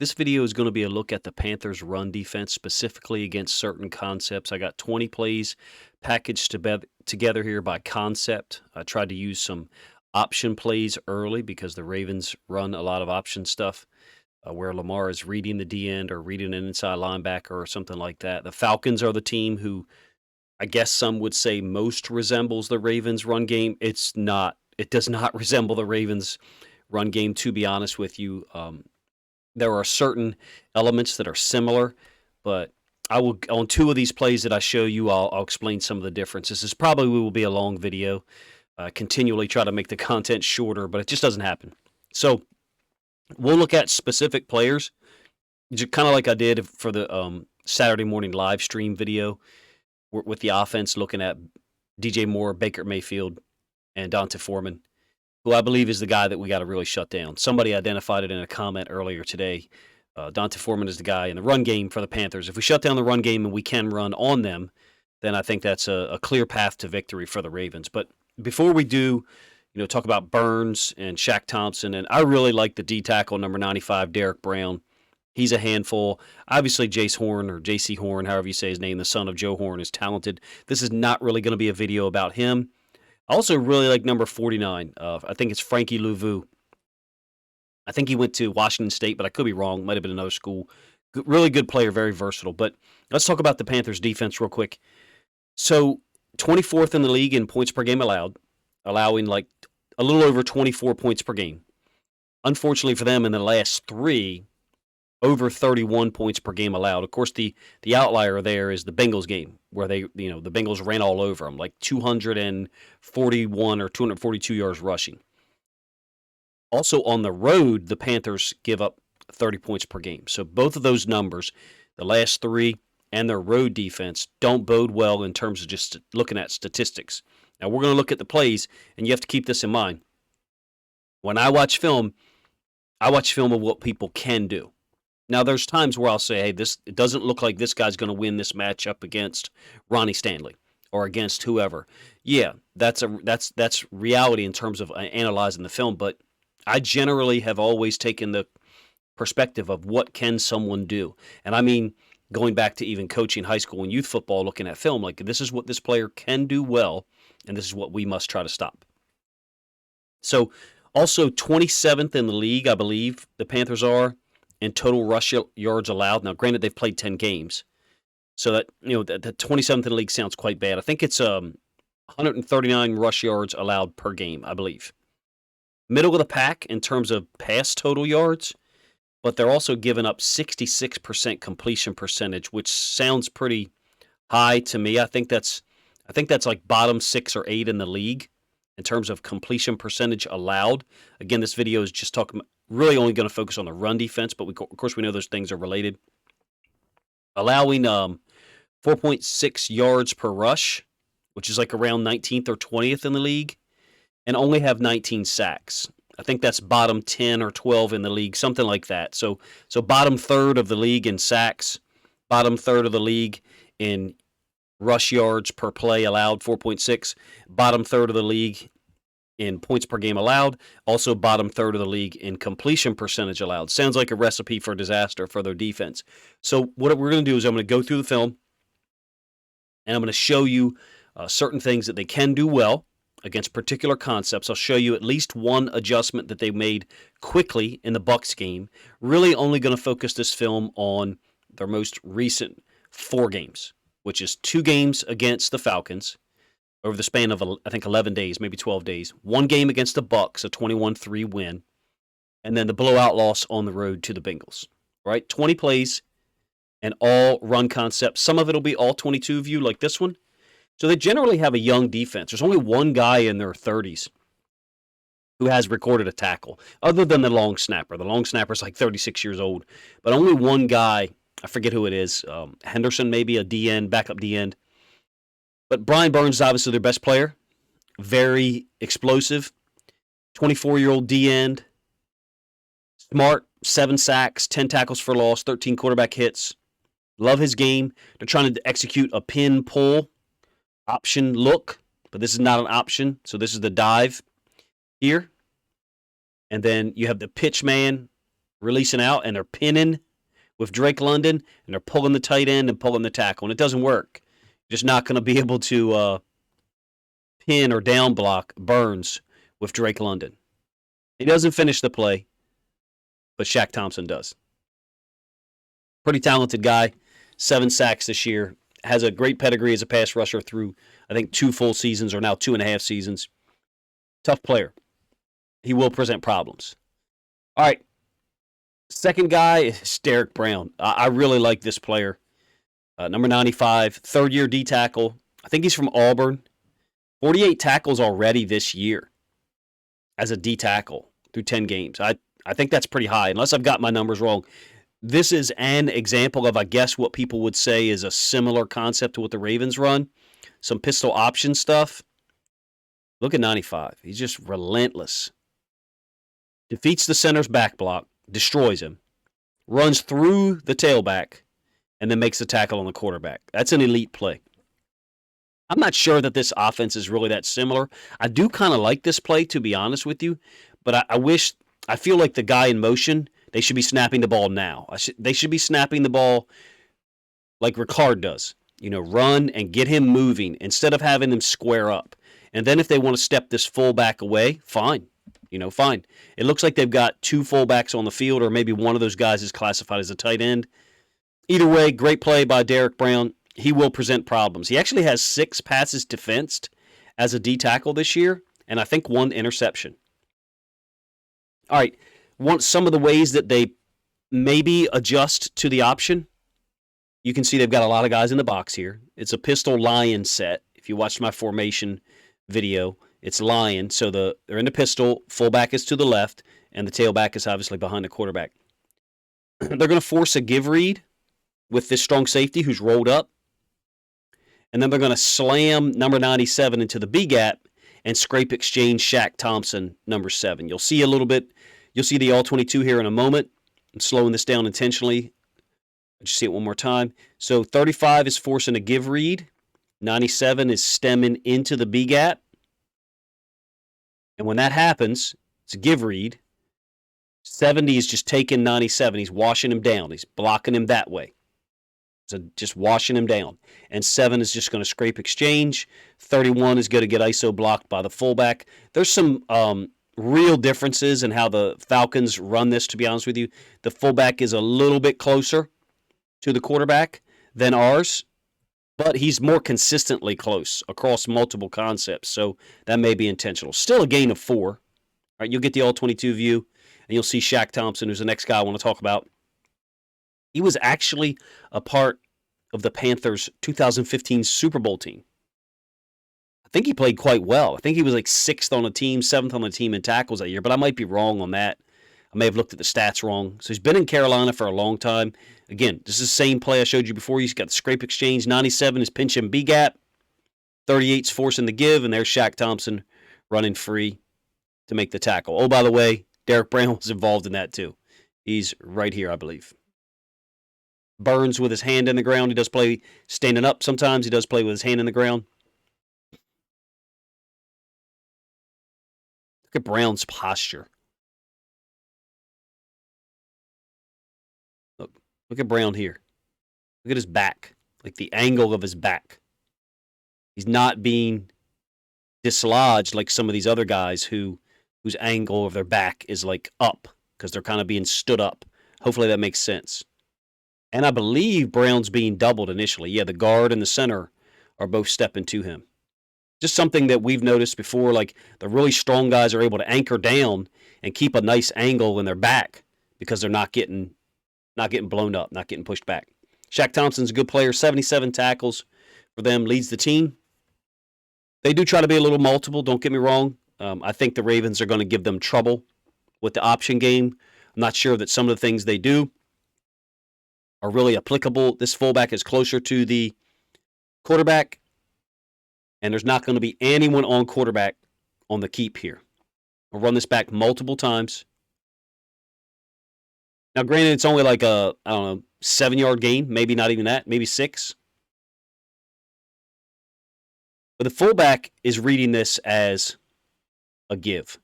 This video is going to be a look at the Panthers' run defense, specifically against certain concepts. I got 20 plays packaged together here by concept. I tried to use some option plays early because the Ravens run a lot of option stuff where Lamar is reading the D end or reading an inside linebacker or something like that. The Falcons are the team who I guess some would say most resembles the Ravens' run game. It's not. It does not resemble the Ravens' run game, to be honest with you. There are certain elements that are similar, but I will on two of these plays that I show you, I'll explain some of the differences. This probably will be a long video. Continually try to make the content shorter, but it just doesn't happen. So we'll look at specific players, kind of like I did for the Saturday morning live stream video with the offense, looking at DJ Moore, Baker Mayfield, and Dante Foreman, who I believe is the guy that we got to really shut down. Somebody identified it in a comment earlier today. Dante Foreman is the guy in the run game for the Panthers. If we shut down the run game and we can run on them, then I think that's a clear path to victory for the Ravens. But before we do, talk about Burns and Shaq Thompson, and I really like the D tackle number 95, Derek Brown. He's a handful. Obviously, Jace Horn or J.C. Horn, however you say his name, the son of Joe Horn, is talented. This is not really going to be a video about him. I also really like number 49. I think it's Frankie Louvu. I think he went to Washington State, but I could be wrong. Might have been another school. Really good player, very versatile. But let's talk about the Panthers' defense real quick. So 24th in the league in points per game allowed, allowing like a little over 24 points per game. Unfortunately for them, in the last three, over 31 points per game allowed. Of course, the outlier there is the Bengals game, where the Bengals ran all over them, like 241 or 242 yards rushing. Also on the road, the Panthers give up 30 points per game. So both of those numbers, the last three and their road defense, don't bode well in terms of just looking at statistics. Now, we're going to look at the plays, and you have to keep this in mind. When I watch film of what people can do. Now, there's times where I'll say, hey, it doesn't look like this guy's going to win this matchup against Ronnie Stanley or against whoever. Yeah, that's reality in terms of analyzing the film, but I generally have always taken the perspective of what can someone do. And I mean, going back to even coaching high school and youth football, looking at film, like this is what this player can do well, and this is what we must try to stop. So also 27th in the league, I believe the Panthers are, in total rush yards allowed. Now, granted, they've played 10 games, so that the 27th in the league sounds quite bad. I think it's 139 rush yards allowed per game, I believe. Middle of the pack in terms of pass total yards, but they're also giving up 66% completion percentage, which sounds pretty high to me. I think that's like bottom 6 or 8 in the league in terms of completion percentage allowed. Again, this video is just really only going to focus on the run defense, but of course we know those things are related. Allowing 4.6 yards per rush, which is like around 19th or 20th in the league, and only have 19 sacks. I think that's bottom 10 or 12 in the league, something like that. So bottom third of the league in sacks, bottom third of the league in rush yards per play allowed, 4.6, bottom third of the league in points per game allowed, also bottom third of the league in completion percentage allowed. Sounds like a recipe for disaster for their defense. So what we're going to do is I'm going to go through the film, and I'm going to show you certain things that they can do well against particular concepts. I'll show you at least one adjustment that they made quickly in the Bucs game. Really only going to focus this film on their most recent 4 games, which is 2 games against the Falcons, over the span of, I think, 11 days, maybe 12 days. 1 game against the Bucs, a 21-3 win, and then the blowout loss on the road to the Bengals. Right? 20 plays and all run concepts. Some of it will be all 22 of you, like this one. So they generally have a young defense. There's only one guy in their 30s who has recorded a tackle, other than the long snapper. The long snapper's like 36 years old, but only one guy, I forget who it is, Henderson maybe, a D-end, backup D-end. But Brian Burns is obviously their best player. Very explosive. 24-year-old D-end. Smart, 7 sacks, 10 tackles for loss, 13 quarterback hits. Love his game. They're trying to execute a pin pull option look, but this is not an option. So this is the dive here. And then you have the pitch man releasing out, and they're pinning with Drake London, and they're pulling the tight end and pulling the tackle, and it doesn't work. You're just not going to be able to pin or down block Burns with Drake London. He doesn't finish the play, but Shaq Thompson does. Pretty talented guy, 7 sacks this year, has a great pedigree as a pass rusher through, I think, 2 full seasons or now 2.5 seasons. Tough player. He will present problems. All right. Second guy is Derek Brown. I really like this player. Number 95, third-year D tackle. I think he's from Auburn. 48 tackles already this year as a D tackle through 10 games. I think that's pretty high, unless I've got my numbers wrong. This is an example of, I guess, what people would say is a similar concept to what the Ravens run. Some pistol option stuff. Look at 95. He's just relentless. Defeats the center's back block, destroys him, runs through the tailback, and then makes the tackle on the quarterback. That's an elite play. I'm not sure that this offense is really that similar. I do kind of like this play, to be honest with you, but I feel like the guy in motion, they should be snapping the ball now. They should be snapping the ball like Ricard does. Run and get him moving instead of having them square up. And then if they want to step this fullback away, fine. Fine. It looks like they've got 2 fullbacks on the field, or maybe one of those guys is classified as a tight end. Either way, great play by Derek Brown. He will present problems. He actually has 6 passes defensed as a D tackle this year, and I think 1 interception. All right, some of the ways that they maybe adjust to the option. You can see they've got a lot of guys in the box here. It's a pistol lion set. If you watched my formation video, it's lion. So they're in the pistol. Fullback is to the left, and the tailback is obviously behind the quarterback. They're going to force a give read with this strong safety who's rolled up. And then they're going to slam number 97 into the B gap and scrape exchange Shaq Thompson, number 7. You'll see a little bit. You'll see the all-22 here in a moment. I'm slowing this down intentionally. I'll just see it one more time. So 35 is forcing a give read. 97 is stemming into the B gap. And when that happens, it's a give read. 70 is just taking 97. He's washing him down. He's blocking him that way. So just washing him down. And 7 is just going to scrape exchange. 31 is going to get ISO blocked by the fullback. There's some real differences in how the Falcons run this, to be honest with you. The fullback is a little bit closer to the quarterback than ours, but he's more consistently close across multiple concepts, so that may be intentional. Still a gain of 4. All right, you'll get the all-22 view, and you'll see Shaq Thompson, who's the next guy I want to talk about. He was actually a part of the Panthers' 2015 Super Bowl team. I think he played quite well. I think he was like 6th on the team, 7th on the team in tackles that year, but I might be wrong on that. I may have looked at the stats wrong. So he's been in Carolina for a long time. Again, this is the same play I showed you before. He's got the scrape exchange. 97 is pinching B gap. 38's forcing the give, and there's Shaq Thompson running free to make the tackle. Oh, by the way, Derek Brown was involved in that too. He's right here, I believe. Burns with his hand in the ground. He does play standing up sometimes. He does play with his hand in the ground. Look at Brown's posture. Look at Brown here. Look at his back, like the angle of his back. He's not being dislodged like some of these other guys whose angle of their back is like up because they're kind of being stood up. Hopefully that makes sense. And I believe Brown's being doubled initially. Yeah, the guard and the center are both stepping to him. Just something that we've noticed before, like the really strong guys are able to anchor down and keep a nice angle in their back because they're not getting blown up, not getting pushed back. Shaq Thompson's a good player, 77 tackles for them, leads the team. They do try to be a little multiple, don't get me wrong. I think the Ravens are going to give them trouble with the option game. I'm not sure that some of the things they do are really applicable. This fullback is closer to the quarterback, and there's not going to be anyone on quarterback on the keep here. We'll run this back multiple times. Now, granted, it's only like a, 7-yard gain, maybe not even that, maybe 6. But the fullback is reading this as a give,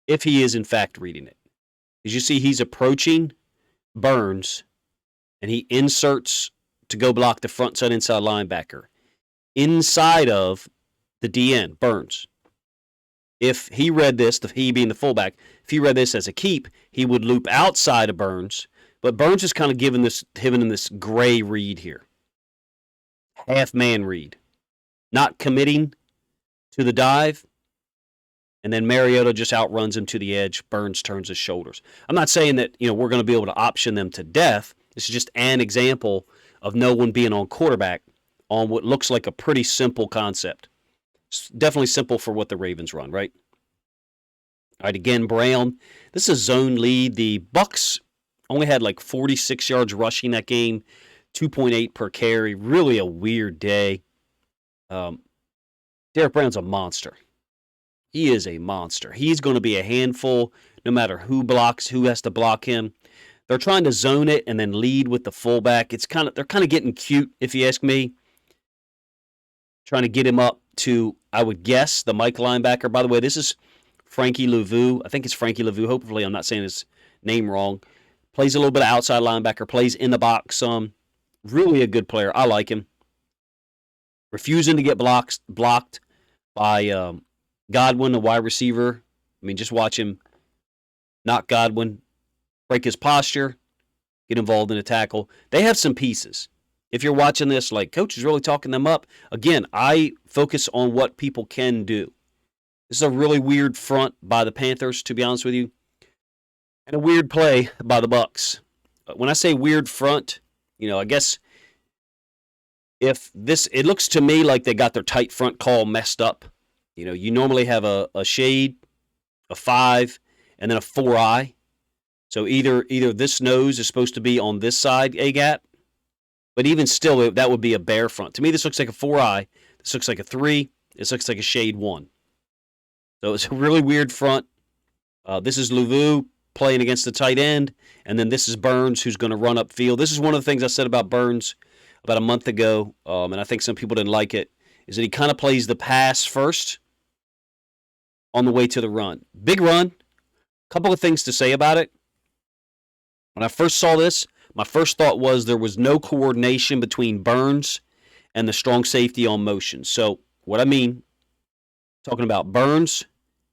if he is in fact reading it. As you see, he's approaching Burns, and he inserts to go block the front side inside linebacker inside of the DN, Burns. If he read this, he being the fullback, if he read this as a keep, he would loop outside of Burns. But Burns is kind of giving this gray read here. Half-man read. Not committing to the dive. And then Mariota just outruns him to the edge. Burns turns his shoulders. I'm not saying that we're going to be able to option them to death. This is just an example of no one being on quarterback on what looks like a pretty simple concept. It's definitely simple for what the Ravens run, right? All right, again, Brown. This is a zone lead. The Bucks only had like 46 yards rushing that game, 2.8 per carry. Really a weird day. Derek Brown's a monster. He is a monster. He's going to be a handful no matter who has to block him. They're trying to zone it and then lead with the fullback. They're kind of getting cute, if you ask me. Trying to get him up to, I would guess, the Mike linebacker. By the way, this is Frankie Louvu. I think it's Frankie Louvu. Hopefully I'm not saying his name wrong. Plays a little bit of outside linebacker. Plays in the box some. Really a good player. I like him. Refusing to get blocked by Godwin, a wide receiver. I mean, just watch him knock Godwin, break his posture, get involved in a tackle. They have some pieces. If you're watching this, like, coach is really talking them up. Again, I focus on what people can do. This is a really weird front by the Panthers, to be honest with you, and a weird play by the Bucks. When I say weird front, I guess it looks to me like they got their tight front call messed up. You normally have a shade, a 5, and then a 4-eye. So either this nose is supposed to be on this side, A-gap, but even still, that would be a bare front. To me, this looks like a 4-eye. This looks like a 3. This looks like a shade 1. So it's a really weird front. This is Louvu playing against the tight end, and then this is Burns who's going to run upfield. This is one of the things I said about Burns about a month ago, and I think some people didn't like it, is that he kind of plays the pass first on the way to the run. Big run. Couple of things to say about it. When I first saw this, my first thought was there was no coordination between Burns and the strong safety on motion. So what I mean, talking about Burns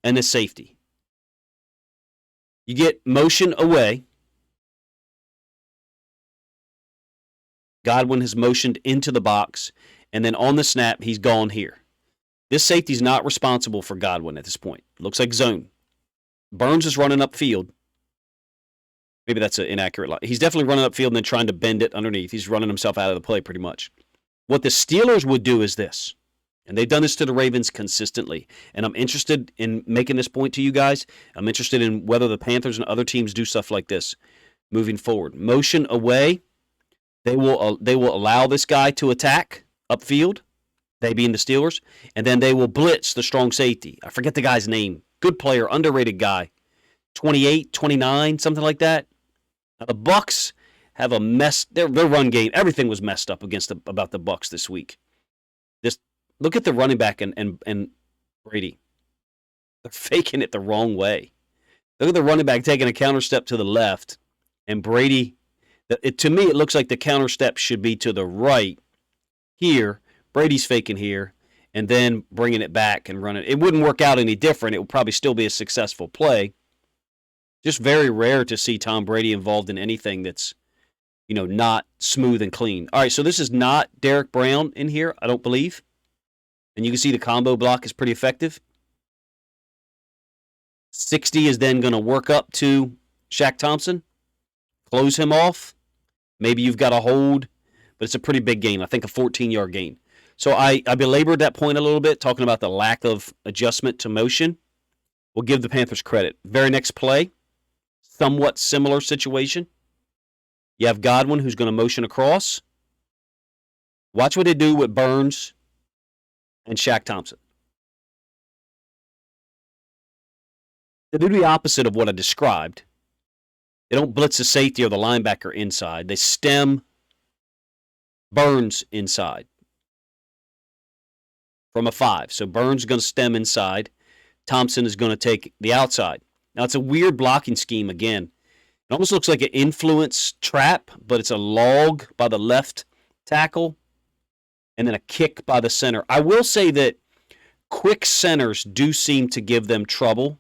and the safety. You get motion away. Godwin has motioned into the box, and then on the snap, he's gone here. This safety's not responsible for Godwin at this point. Looks like zone. Burns is running upfield. Maybe that's an inaccurate line. He's definitely running upfield and then trying to bend it underneath. He's running himself out of the play pretty much. What the Steelers would do is this, and they've done this to the Ravens consistently, and I'm interested in making this point to you guys. I'm interested in whether the Panthers and other teams do stuff like this moving forward. Motion away. They will allow this guy to attack upfield, they being the Steelers, and then they will blitz the strong safety. I forget the guy's name. Good player, underrated guy. 28, 29, something like that. Now, the Bucks have a mess. Their run game, everything was messed up about the Bucks this week. Just look at the running back and Brady. They're faking it the wrong way. Look at the running back taking a counter step to the left, and Brady. To me, it looks like the counter step should be to the right here. Brady's faking here, and then bringing it back and running. It wouldn't work out any different. It would probably still be a successful play. Just very rare to see Tom Brady involved in anything that's, not smooth and clean. All right, so this is not Derek Brown in here, I don't believe. And you can see the combo block is pretty effective. 60 is then going to work up to Shaq Thompson, close him off. Maybe you've got a hold, but it's a pretty big gain. I think a 14-yard gain. So I belabored that point a little bit, talking about the lack of adjustment to motion. We'll give the Panthers credit. Very next play, somewhat similar situation. You have Godwin who's going to motion across. Watch what they do with Burns and Shaq Thompson. They do the opposite of what I described. They don't blitz the safety or the linebacker inside. They stem Burns inside from a 5. So Burns is going to stem inside. Thompson is going to take the outside. Now, it's a weird blocking scheme again. It almost looks like an influence trap, but it's a log by the left tackle and then a kick by the center. I will say that quick centers do seem to give them trouble.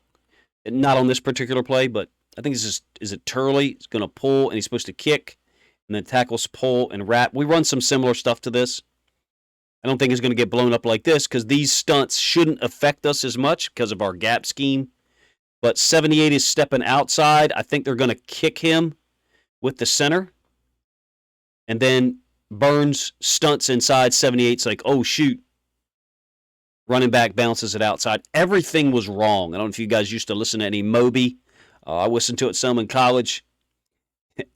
Not on this particular play, but I think is it Turley? He's going to pull and he's supposed to kick, and then tackles pull and wrap. We run some similar stuff to this. I don't think it's going to get blown up like this because these stunts shouldn't affect us as much because of our gap scheme. But 78 is stepping outside. I think they're going to kick him with the center. And then Burns stunts inside. 78's like, oh, shoot. Running back bounces it outside. Everything was wrong. I don't know if you guys used to listen to any Moby. I listened to it some in college.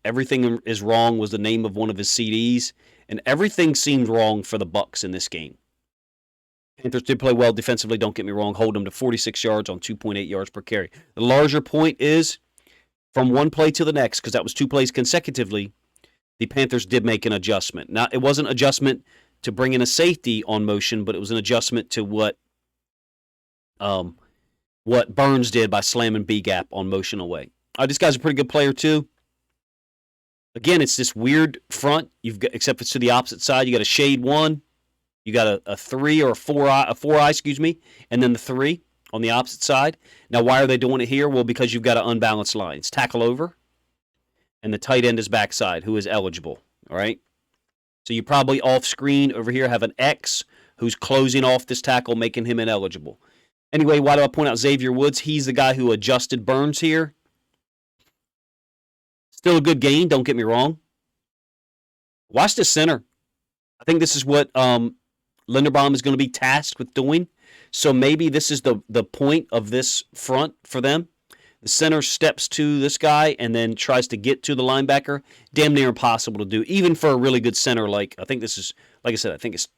Everything is wrong was the name of one of his CDs. And everything seemed wrong for the Bucs in this game. Panthers did play well defensively, don't get me wrong. Hold them to 46 yards on 2.8 yards per carry. The larger point is, from one play to the next, because that was 2 plays consecutively, the Panthers did make an adjustment. Now, it wasn't an adjustment to bring in a safety on motion, but it was an adjustment to what Burns did by slamming B-gap on motion away. This guy's a pretty good player, too. Again, it's this weird front. You've got, except it's to the opposite side. You got a shade 1. You got a 3 or a 4-eye, and then the 3 on the opposite side. Now, why are they doing it here? Well, because you've got an unbalanced line. It's tackle over, and the tight end is backside, who is eligible. All right? So you probably off-screen over here have an X who's closing off this tackle, making him ineligible. Anyway, why do I point out Xavier Woods? He's the guy who adjusted Burns here. Still a good gain, don't get me wrong. Watch the center. I think this is what Linderbaum is going to be tasked with doing. So maybe this is the point of this front for them. The center steps to this guy and then tries to get to the linebacker. Damn near impossible to do, even for a really good center like, I think this is, like I said, I think it's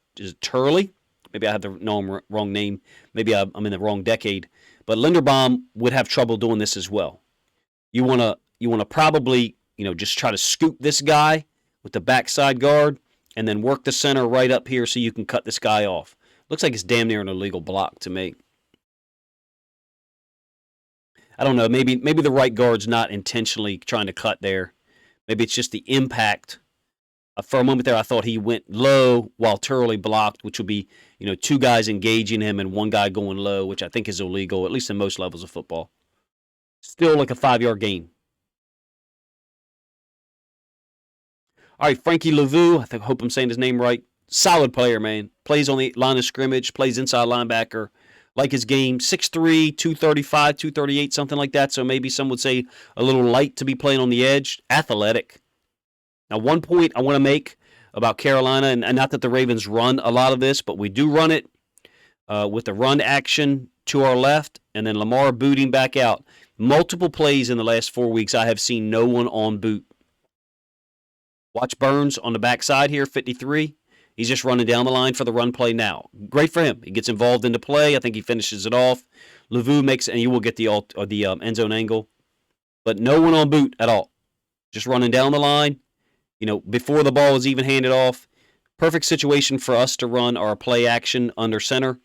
Turley. Maybe I have the wrong name. Maybe I'm in the wrong decade. But Linderbaum would have trouble doing this as well. You want to probably, just try to scoop this guy with the backside guard and then work the center right up here so you can cut this guy off. Looks like it's damn near an illegal block to me. I don't know. Maybe the right guard's not intentionally trying to cut there. Maybe it's just the impact. For a moment there, I thought he went low while Turley blocked, which would be, 2 guys engaging him and 1 guy going low, which I think is illegal, at least in most levels of football. Still like a 5-yard gain. All right, Frankie Lavu, I hope I'm saying his name right. Solid player, man. Plays on the line of scrimmage, plays inside linebacker. Like his game, 6'3", 235, 238, something like that. So maybe some would say a little light to be playing on the edge. Athletic. Now, one point I want to make about Carolina, and not that the Ravens run a lot of this, but we do run it with the run action to our left, and then Lamar booting back out. Multiple plays in the last 4 weeks, I have seen no one on boot. Watch Burns on the backside here, 53. He's just running down the line for the run play now. Great for him. He gets involved in the play. I think he finishes it off. Lavu makes, and you will get the end zone angle. But no one on boot at all. Just running down the line, before the ball is even handed off. Perfect situation for us to run our play action under center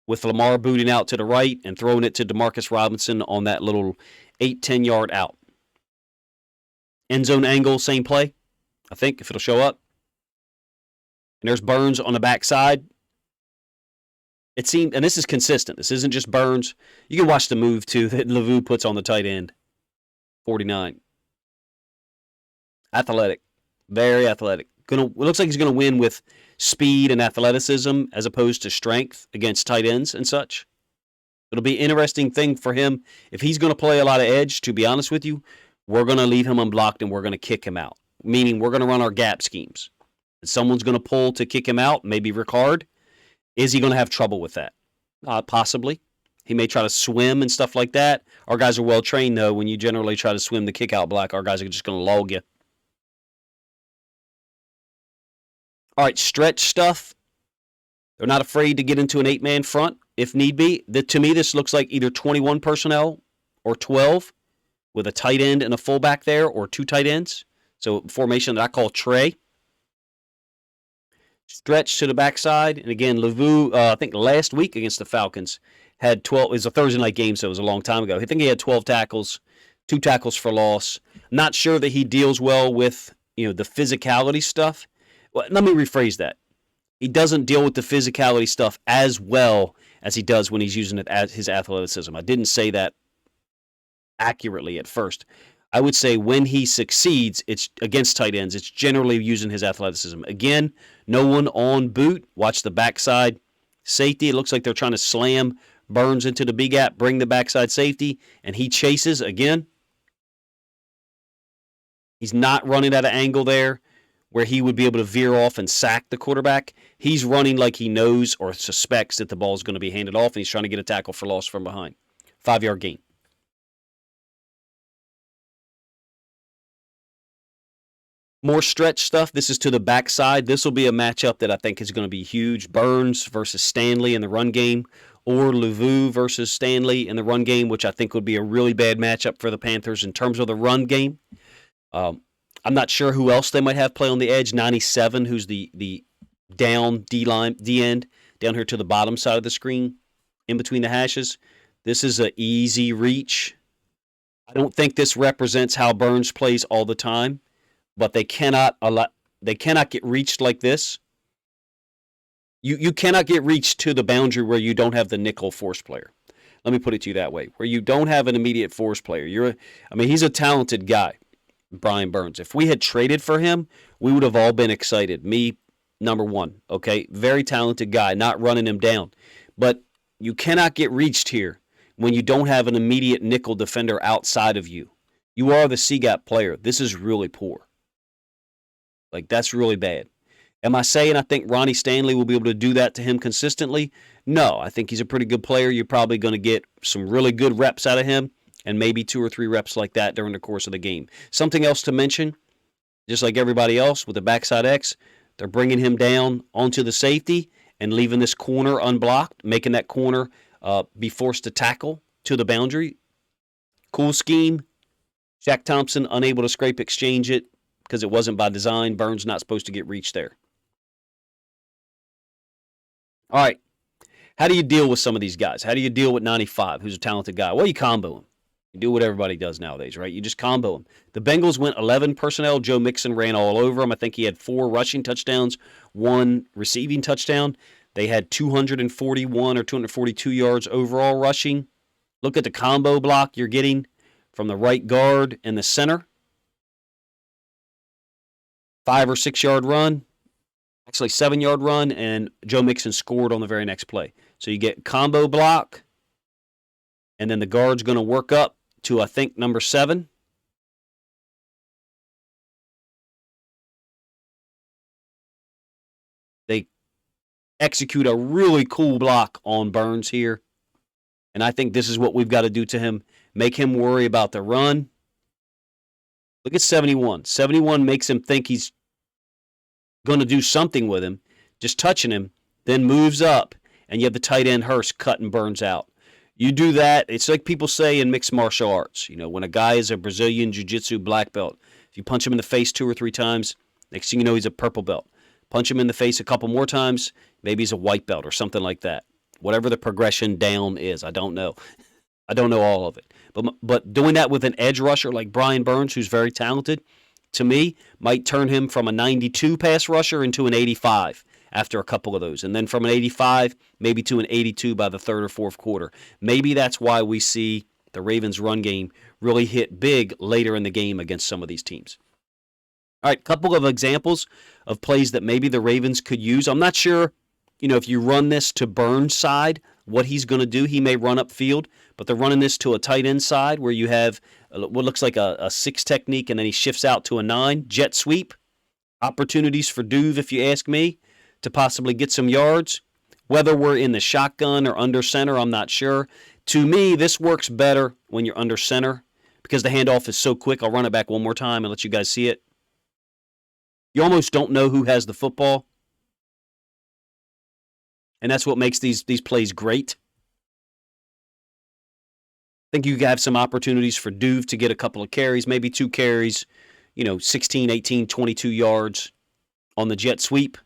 with Lamar booting out to the right and throwing it to Demarcus Robinson on that little 8-10 yard out. End zone angle, same play, I think, if it'll show up. And there's Burns on the backside. It seemed, and this is consistent. This isn't just Burns. You can watch the move, too, that Lavu puts on the tight end. 49. Athletic. Very athletic. It looks like he's going to win with speed and athleticism as opposed to strength against tight ends and such. It'll be an interesting thing for him. If he's going to play a lot of edge, to be honest with you, we're going to leave him unblocked and we're going to kick him out. Meaning we're going to run our gap schemes. Someone's going to pull to kick him out, maybe Ricard. Is he going to have trouble with that? Possibly. He may try to swim and stuff like that. Our guys are well trained, though. When you generally try to swim the kick out block, our guys are just going to log you. All right, stretch stuff. They're not afraid to get into an 8-man front if need be. To me, this looks like either 21 personnel or 12 with a tight end and a fullback there, or 2 tight ends. So formation that I call Trey. Stretch to the backside. And again, Lavu, I think last week against the Falcons, had 12. It was a Thursday night game, so it was a long time ago. I think he had 12 tackles, 2 tackles for loss. Not sure that he deals well with, the physicality stuff. Well, let me rephrase that. He doesn't deal with the physicality stuff as well as he does when he's using it as his athleticism. I didn't say that accurately at first. I would say when he succeeds, it's against tight ends. It's generally using his athleticism. Again, no one on boot. Watch the backside safety. It looks like they're trying to slam Burns into the B gap, bring the backside safety, and he chases again. He's not running at an angle there where he would be able to veer off and sack the quarterback. He's running like he knows or suspects that the ball is going to be handed off, and he's trying to get a tackle for loss from behind. 5-yard gain. More stretch stuff. This is to the backside. This will be a matchup that I think is going to be huge. Burns versus Stanley in the run game, or Lavu versus Stanley in the run game, which I think would be a really bad matchup for the Panthers in terms of the run game. I'm not sure who else they might have play on the edge. 97, who's the down D end, down here to the bottom side of the screen, in between the hashes. This is an easy reach. I don't think this represents how Burns plays all the time, but they cannot get reached like this. You cannot get reached to the boundary where you don't have the nickel force player. Let me put it to you that way, where you don't have an immediate force player. He's a talented guy, Brian Burns. If we had traded for him, we would have all been excited. Me, number one, okay? Very talented guy, not running him down. But you cannot get reached here when you don't have an immediate nickel defender outside of you. You are the C-gap player. This is really poor. That's really bad. Am I saying I think Ronnie Stanley will be able to do that to him consistently? No, I think he's a pretty good player. You're probably going to get some really good reps out of him, and maybe 2 or 3 reps like that during the course of the game. Something else to mention, just like everybody else with the backside X, they're bringing him down onto the safety and leaving this corner unblocked, making that corner be forced to tackle to the boundary. Cool scheme. Shaq Thompson unable to scrape exchange it because it wasn't by design. Burns not supposed to get reached there. All right. How do you deal with some of these guys? How do you deal with 95, who's a talented guy? Well, you combo him. You do what everybody does nowadays, right? You just combo him. The Bengals went 11 personnel. Joe Mixon ran all over him. I think he had 4 rushing touchdowns, 1 receiving touchdown. They had 241 or 242 yards overall rushing. Look at the combo block you're getting from the right guard and the center. 5 or 6 yard run. Actually, 7-yard run, and Joe Mixon scored on the very next play. So you get combo block, and then the guard's going to work up to, I think, number 7. They execute a really cool block on Burns here, and I think this is what we've got to do to him. Make him worry about the run. Look at 71. 71 makes him think he's going to do something with him, just touching him, then moves up, and you have the tight end Hurst cutting Burns out. You do that, it's like people say in mixed martial arts. When a guy is a Brazilian jiu-jitsu black belt, if you punch him in the face 2 or 3 times, next thing you know, he's a purple belt. Punch him in the face a couple more times, maybe he's a white belt or something like that. Whatever the progression down is, I don't know. I don't know all of it. But doing that with an edge rusher like Brian Burns, who's very talented, to me, might turn him from a 92 pass rusher into an 85 after a couple of those. And then from an 85, maybe to an 82 by the 3rd or 4th quarter. Maybe that's why we see the Ravens' run game really hit big later in the game against some of these teams. All right, couple of examples of plays that maybe the Ravens could use. I'm not sure, if you run this to Burns' side, what he's going to do. He may run upfield, but they're running this to a tight end side where you have what looks like a 6 technique, and then he shifts out to a 9. Jet sweep. Opportunities for Duve, if you ask me, to possibly get some yards. Whether we're in the shotgun or under center, I'm not sure. To me, this works better when you're under center because the handoff is so quick. I'll run it back one more time and let you guys see it. You almost don't know who has the football. And that's what makes these plays great. I think you have some opportunities for Duve to get a couple of carries, maybe 2 carries, 16, 18, 22 yards on the jet sweep.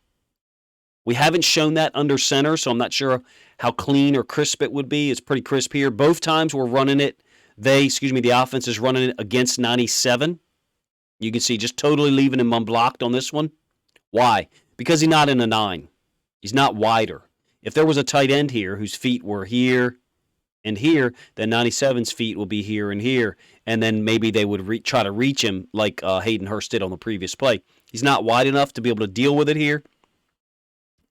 We haven't shown that under center, so I'm not sure how clean or crisp it would be. It's pretty crisp here. Both times we're running it the offense is running it against 97. You can see just totally leaving him unblocked on this one. Why? Because he's not in a 9. He's not wider. If there was a tight end here whose feet were here and here, then 97's feet will be here and here, and then maybe they would try to reach him like Hayden Hurst did on the previous play. He's not wide enough to be able to deal with it here.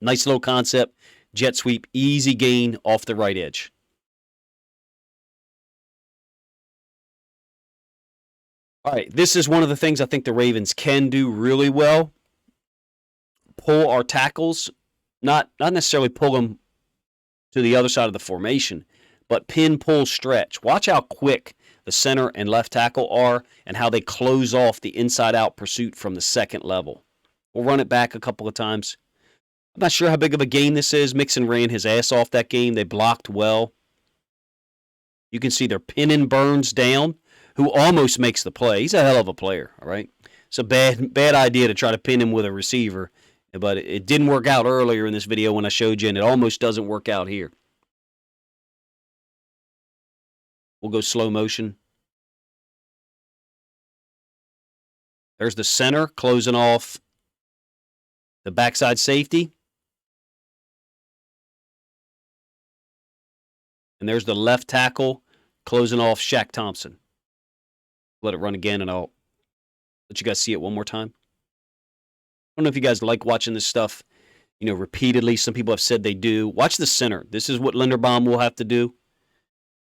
Nice little concept. Jet sweep, easy gain off the right edge. All right, this is one of the things I think the Ravens can do really well. Pull our tackles, not necessarily pull them to the other side of the formation, but pin, pull, stretch. Watch how quick the center and left tackle are and how they close off the inside-out pursuit from the second level. We'll run it back a couple of times. I'm not sure how big of a gain this is. Mixon ran his ass off that game. They blocked well. You can see they're pinning Burns down, who almost makes the play. He's a hell of a player, all right? It's a bad idea to try to pin him with a receiver, but it didn't work out earlier in this video when I showed you, and it almost doesn't work out here. We'll go slow motion. There's the center closing off the backside safety. And there's the left tackle closing off Shaq Thompson. Let it run again, and I'll let you guys see it one more time. I don't know if you guys like watching this stuff, repeatedly. Some people have said they do. Watch the center. This is what Linderbaum will have to do.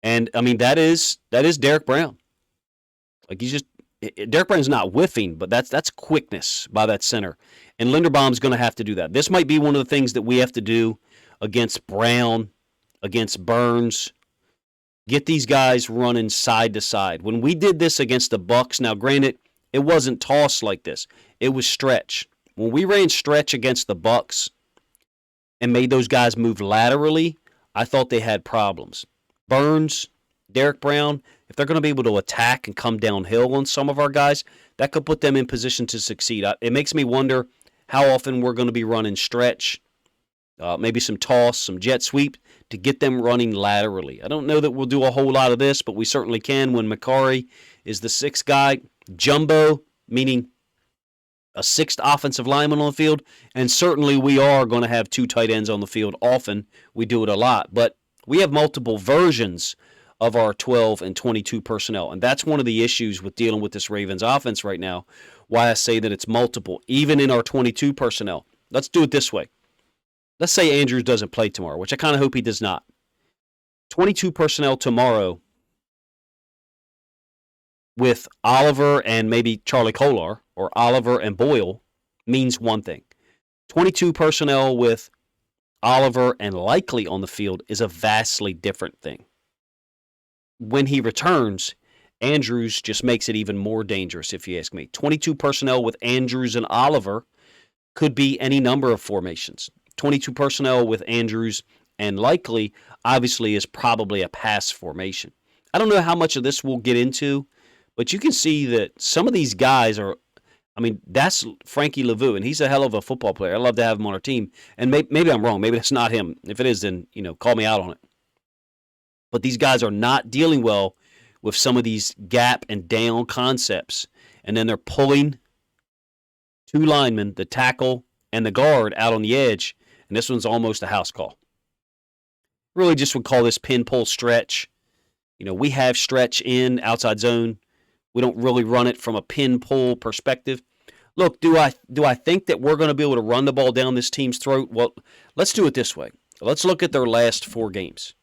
And, I mean, that is Derek Brown. Like, Derek Brown's not whiffing, but that's quickness by that center. And Linderbaum's going to have to do that. This might be one of the things that we have to do against Brown, against Burns. Get these guys running side to side. When we did this against the Bucs, now granted, it wasn't toss like this. It was stretch. When we ran stretch against the Bucs and made those guys move laterally, I thought they had problems. Burns, Derek Brown, if they're going to be able to attack and come downhill on some of our guys, that could put them in position to succeed. It makes me wonder how often we're going to be running stretch, maybe some toss, some jet sweep to get them running laterally. I don't know that we'll do a whole lot of this, but we certainly can when Macari is the 6th guy. Jumbo, meaning a 6th offensive lineman on the field, and certainly we are going to have 2 tight ends on the field often. We do it a lot, but we have multiple versions of our 12 and 22 personnel, and that's one of the issues with dealing with this Ravens offense right now, why I say that it's multiple, even in our 22 personnel. Let's do it this way. Let's say Andrews doesn't play tomorrow, which I kind of hope he does not. 22 personnel tomorrow with Oliver and maybe Charlie Kolar, or Oliver and Boyle, means one thing. 22 personnel with Oliver and Likely on the field is a vastly different thing. When he returns, Andrews just makes it even more dangerous, if you ask me. 22 personnel with Andrews and Oliver could be any number of formations. 22 personnel with Andrews and Likely obviously is probably a pass formation. I don't know how much of this we'll get into, but you can see that some of these guys are, that's Frankie Lavu, and he's a hell of a football player. I'd love to have him on our team. And maybe I'm wrong. Maybe that's not him. If it is, then, call me out on it. But these guys are not dealing well with some of these gap and down concepts. And then they're pulling 2 linemen, the tackle and the guard, out on the edge. And this one's almost a house call. Really just would call this pin, pull, stretch. We have stretch in outside zone. We don't really run it from a pin, pull perspective. Look, do I think that we're going to be able to run the ball down this team's throat? Well, let's do it this way. Let's look at their last 4 games.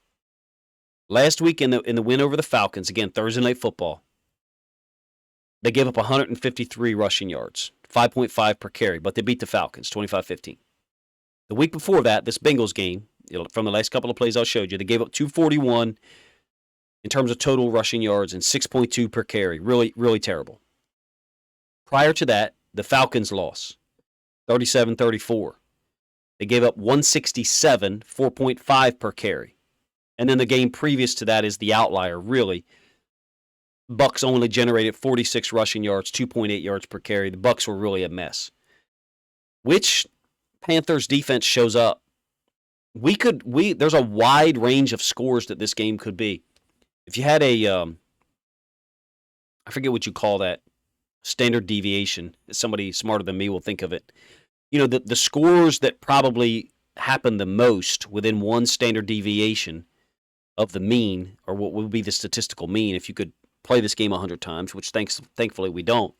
Last week in the win over the Falcons, again, Thursday Night Football, they gave up 153 rushing yards, 5.5 per carry, but they beat the Falcons, 25-15. The week before that, this Bengals game, from the last couple of plays I showed you, they gave up 241 in terms of total rushing yards and 6.2 per carry. Really, really terrible. Prior to that, the Falcons lost, 37-34. They gave up 167, 4.5 per carry. And then the game previous to that is the outlier, really. Bucs only generated 46 rushing yards, 2.8 yards per carry. The Bucs were really a mess. Which Panthers defense shows up? There's a wide range of scores that this game could be. If you had a I forget what you call that, standard deviation. Somebody smarter than me will think of it. You know, the scores that probably happen the most within one standard deviation of the mean, or what would be the statistical mean if you could play this game 100 times, which thankfully we don't,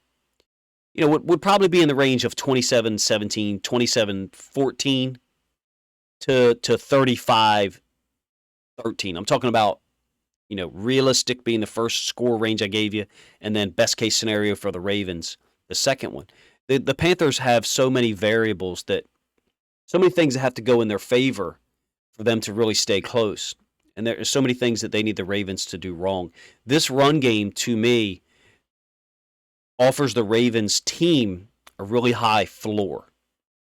you know, would probably be in the range of 27-17, 27-14 to 35-13. I'm talking about, you know, realistic being the first score range I gave you, and then best case scenario for the Ravens, the second one. The Panthers have so many variables, that so many things that have to go in their favor for them to really stay close. And there are so many things that they need the Ravens to do wrong. This run game, to me, offers the Ravens team a really high floor.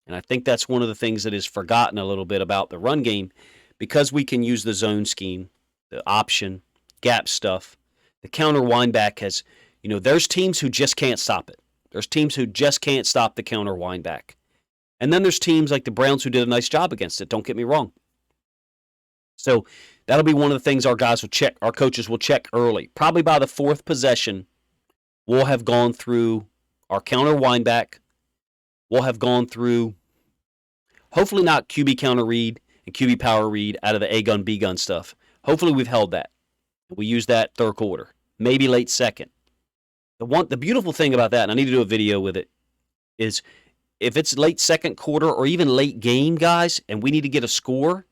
And I think that's one of the things that is forgotten a little bit about the run game, because we can use the zone scheme, the option, gap stuff. The counter windback has, you know, there's teams who just can't stop it. There's teams who just can't stop the counter windback. And then there's teams like the Browns who did a nice job against it, don't get me wrong. So that'll be one of the things our guys will check, our coaches will check early. Probably by the fourth possession, we'll have gone through our counter windback. We'll have gone through, hopefully not QB counter read and QB power read out of the A-gun, B-gun stuff. Hopefully we've held that. We use that third quarter, maybe late second. The beautiful thing about that, and I need to do a video with it, is if it's late second quarter or even late game, guys, and we need to get a score,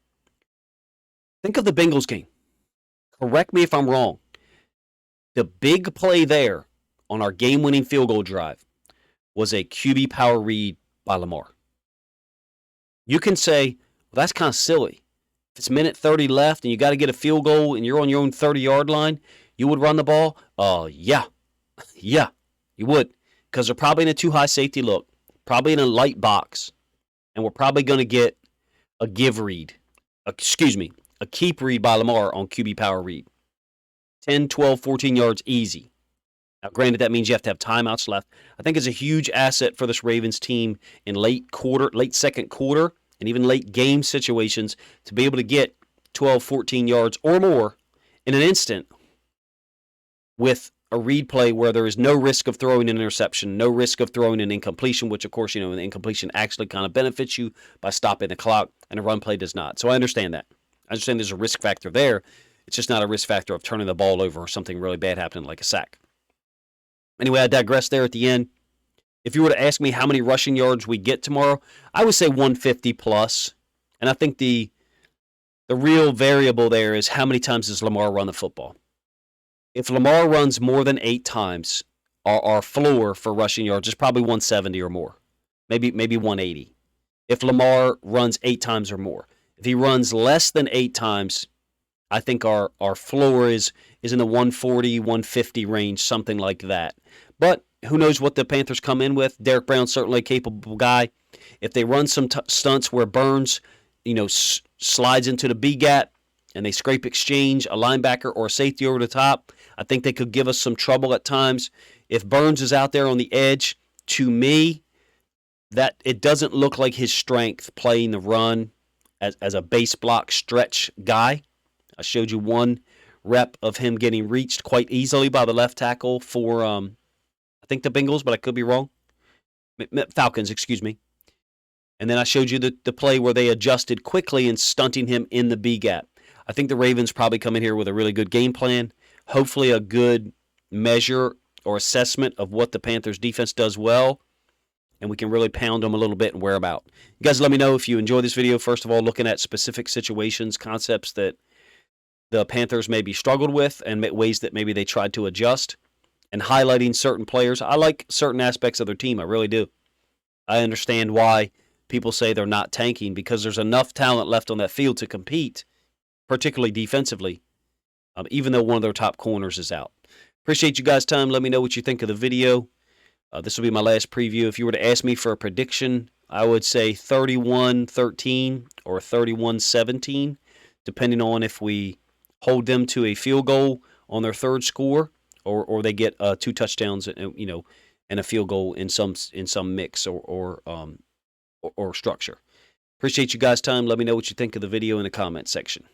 think of the Bengals game. Correct me if I'm wrong. The big play there on our game-winning field goal drive was a QB power read by Lamar. You can say, well, that's kind of silly. If it's minute 30 left and you got to get a field goal and you're on your own 30-yard line, you would run the ball? Yeah. Yeah, you would. Because they're probably in a too-high safety look, probably in a light box, and we're probably going to get a give read. A keep read by Lamar on QB power read. 10, 12, 14 yards easy. Now, granted, that means you have to have timeouts left. I think it's a huge asset for this Ravens team in late second quarter, and even late game situations to be able to get 12, 14 yards or more in an instant with a read play where there is no risk of throwing an interception, no risk of throwing an incompletion, which, of course, you know, an incompletion actually kind of benefits you by stopping the clock, and a run play does not. So I understand that. I understand there's a risk factor there. It's just not a risk factor of turning the ball over or something really bad happening like a sack. Anyway, I digress there at the end. If you were to ask me how many rushing yards we get tomorrow, I would say 150 plus. And I think the real variable there is how many times does Lamar run the football. If Lamar runs more than 8 times, our floor for rushing yards is probably 170 or more, maybe 180. If Lamar runs 8 times or more. If he runs less than 8 times, I think our floor is in the 140, 150 range, something like that. But who knows what the Panthers come in with. Derek Brown's certainly a capable guy. If they run some stunts where Burns, you know, slides into the B gap and they scrape exchange a linebacker or a safety over the top, I think they could give us some trouble at times. If Burns is out there on the edge, to me, that it doesn't look like his strength playing the run as a base block stretch guy. I showed you one rep of him getting reached quite easily by the left tackle for, I think the Bengals, but I could be wrong. Falcons, excuse me. And then I showed you the play where they adjusted quickly and stunting him in the B gap. I think the Ravens probably come in here with a really good game plan, hopefully a good measure or assessment of what the Panthers defense does well, and we can really pound them a little bit and wear them out. You guys let me know if you enjoy this video, first of all, looking at specific situations, concepts that the Panthers maybe struggled with and ways that maybe they tried to adjust, and highlighting certain players. I like certain aspects of their team. I really do. I understand why people say they're not tanking, because there's enough talent left on that field to compete, particularly defensively, even though one of their top corners is out. Appreciate you guys' time. Let me know what you think of the video. This will be my last preview. If you were to ask me for a prediction, I would say 31-13 or 31-17, depending on if we hold them to a field goal on their third score, or they get 2 touchdowns, you know, and a field goal in some mix or structure. Appreciate you guys' time. Let me know what you think of the video in the comment section.